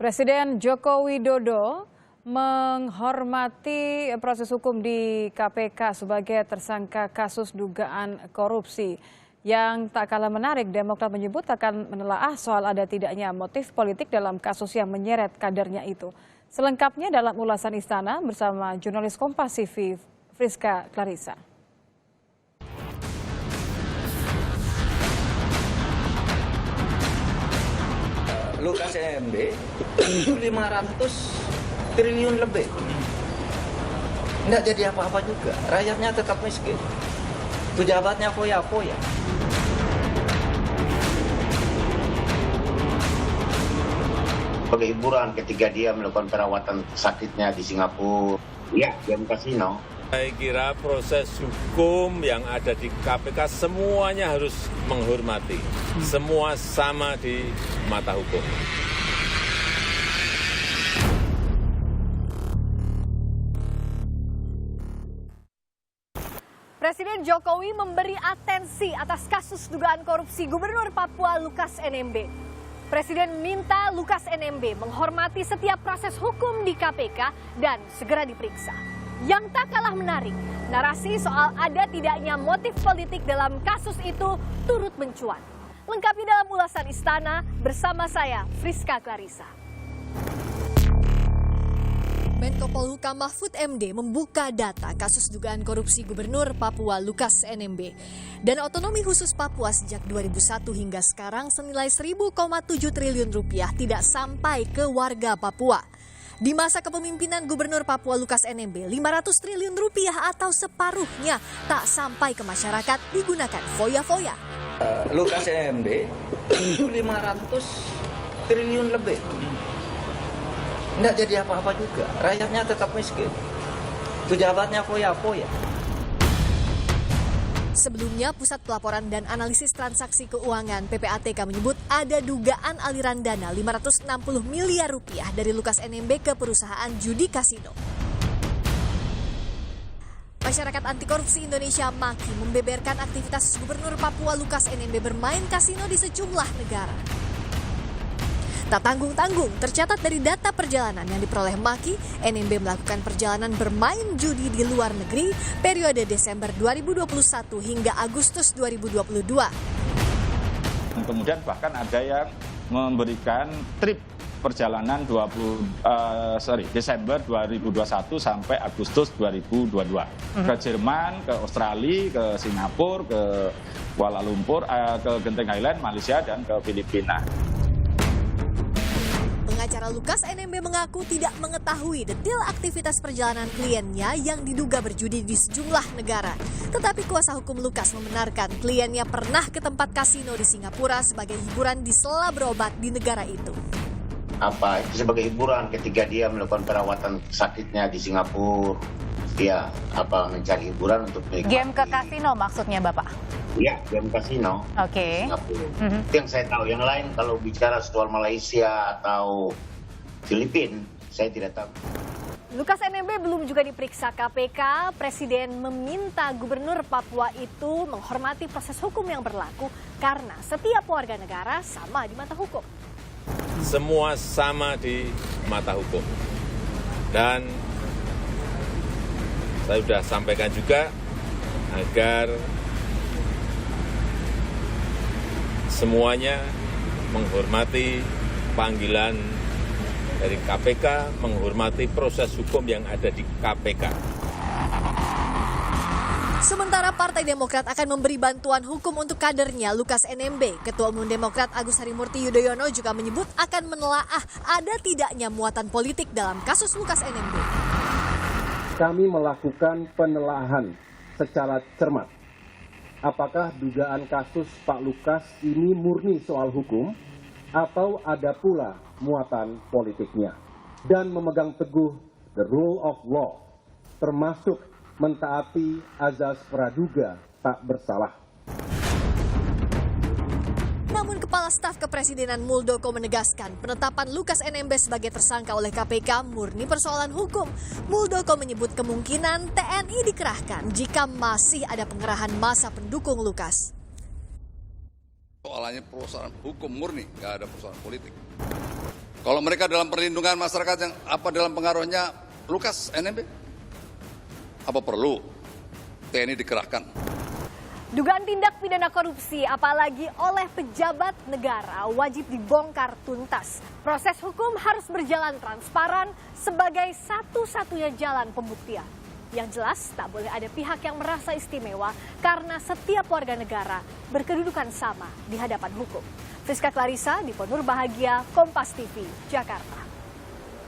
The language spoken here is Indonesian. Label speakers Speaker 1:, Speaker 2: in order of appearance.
Speaker 1: Presiden Joko Widodo menghormati proses hukum di KPK sebagai tersangka kasus dugaan korupsi. Yang tak kalah menarik, Demokrat menyebut akan menelaah soal ada tidaknya motif politik dalam kasus yang menyeret kadernya itu. Selengkapnya dalam ulasan Istana bersama jurnalis Kompas TV Friska Clarissa.
Speaker 2: Lukas NMB itu 500 triliun lebih. Nggak jadi apa-apa juga. Rakyatnya tetap miskin. Pejabatnya foya-foya.
Speaker 3: Sebagai hiburan ketika dia melakukan perawatan sakitnya di Singapura, ya, game kasino.
Speaker 4: Saya kira proses hukum yang ada di KPK semuanya harus menghormati. Semua sama di mata hukum.
Speaker 5: Presiden Jokowi memberi atensi atas kasus dugaan korupsi Gubernur Papua Lukas NMB. Presiden minta Lukas NMB menghormati setiap proses hukum di KPK dan segera diperiksa. Yang tak kalah menarik, narasi soal ada tidaknya motif politik dalam kasus itu turut mencuat. Lengkapi dalam ulasan Istana bersama saya, Friska Clarissa. Menko Polhukam Mahfud MD membuka data kasus dugaan korupsi Gubernur Papua Lukas NMB. Dan otonomi khusus Papua sejak 2001 hingga sekarang senilai 1.000,7 triliun rupiah tidak sampai ke warga Papua. Di masa kepemimpinan Gubernur Papua Lukas NMB, 500 triliun rupiah atau separuhnya tak sampai ke masyarakat digunakan foya-foya.
Speaker 2: Lukas NMB itu 500 triliun lebih. Nggak jadi apa-apa juga. Rakyatnya tetap miskin. Pejabatnya foya-foya.
Speaker 5: Sebelumnya, Pusat Pelaporan dan Analisis Transaksi Keuangan (PPATK) menyebut ada dugaan aliran dana 560 miliar rupiah dari Lukas NMB ke perusahaan judi kasino. Masyarakat Anti Korupsi Indonesia MAKI membeberkan aktivitas Gubernur Papua Lukas NMB bermain kasino di sejumlah negara. Tak tanggung-tanggung, tercatat dari data perjalanan yang diperoleh MAKI, NMB melakukan perjalanan bermain judi di luar negeri periode Desember 2021 hingga Agustus 2022.
Speaker 6: Kemudian bahkan ada yang memberikan trip perjalanan Desember 2021 sampai Agustus 2022 ke Jerman, ke Australia, ke Singapura, ke Kuala Lumpur, ke Genting Highland, Malaysia, dan ke Filipina.
Speaker 5: Pengacara Lukas NMB mengaku tidak mengetahui detail aktivitas perjalanan kliennya yang diduga berjudi di sejumlah negara. Tetapi kuasa hukum Lukas membenarkan kliennya pernah ke tempat kasino di Singapura sebagai hiburan di sela berobat di negara itu.
Speaker 3: Itu sebagai hiburan ketika dia melakukan perawatan sakitnya di Singapura, dia mencari hiburan untuk menikmati.
Speaker 7: Game ke kasino maksudnya Bapak?
Speaker 3: Ya, game kasino.
Speaker 7: Oke.
Speaker 3: Itu yang saya tahu. Yang lain kalau bicara soal Malaysia atau Filipina, saya tidak tahu.
Speaker 5: Lukas NMB belum juga diperiksa KPK. Presiden meminta Gubernur Papua itu menghormati proses hukum yang berlaku karena setiap warga negara sama di mata hukum.
Speaker 4: Semua sama di mata hukum. Dan saya sudah sampaikan juga agar semuanya menghormati panggilan dari KPK, menghormati proses hukum yang ada di KPK.
Speaker 5: Sementara Partai Demokrat akan memberi bantuan hukum untuk kadernya Lukas NMB. Ketua Umum Demokrat Agus Harimurti Yudhoyono juga menyebut akan menelaah ada tidaknya muatan politik dalam kasus Lukas NMB.
Speaker 8: Kami melakukan penelaahan secara cermat. Apakah dugaan kasus Pak Lukas ini murni soal hukum atau ada pula muatan politiknya, dan memegang teguh the rule of law, termasuk mentaati azas praduga tak bersalah.
Speaker 5: Namun Kepala Staf Kepresidenan Muldoko menegaskan penetapan Lukas NMB sebagai tersangka oleh KPK murni persoalan hukum. Muldoko menyebut kemungkinan TNI dikerahkan jika masih ada pengerahan massa pendukung Lukas.
Speaker 9: Soalannya persoalan hukum murni, nggak ada persoalan politik. Kalau mereka dalam perlindungan masyarakat yang dalam pengaruhnya Lukas NMB, apa perlu TNI dikerahkan?
Speaker 5: Dugaan tindak pidana korupsi apalagi oleh pejabat negara wajib dibongkar tuntas. Proses hukum harus berjalan transparan sebagai satu-satunya jalan pembuktian. Yang jelas tak boleh ada pihak yang merasa istimewa karena setiap warga negara berkedudukan sama di hadapan hukum. Friska Clarissa, Dipo Nur Bahagia, Kompas TV, Jakarta.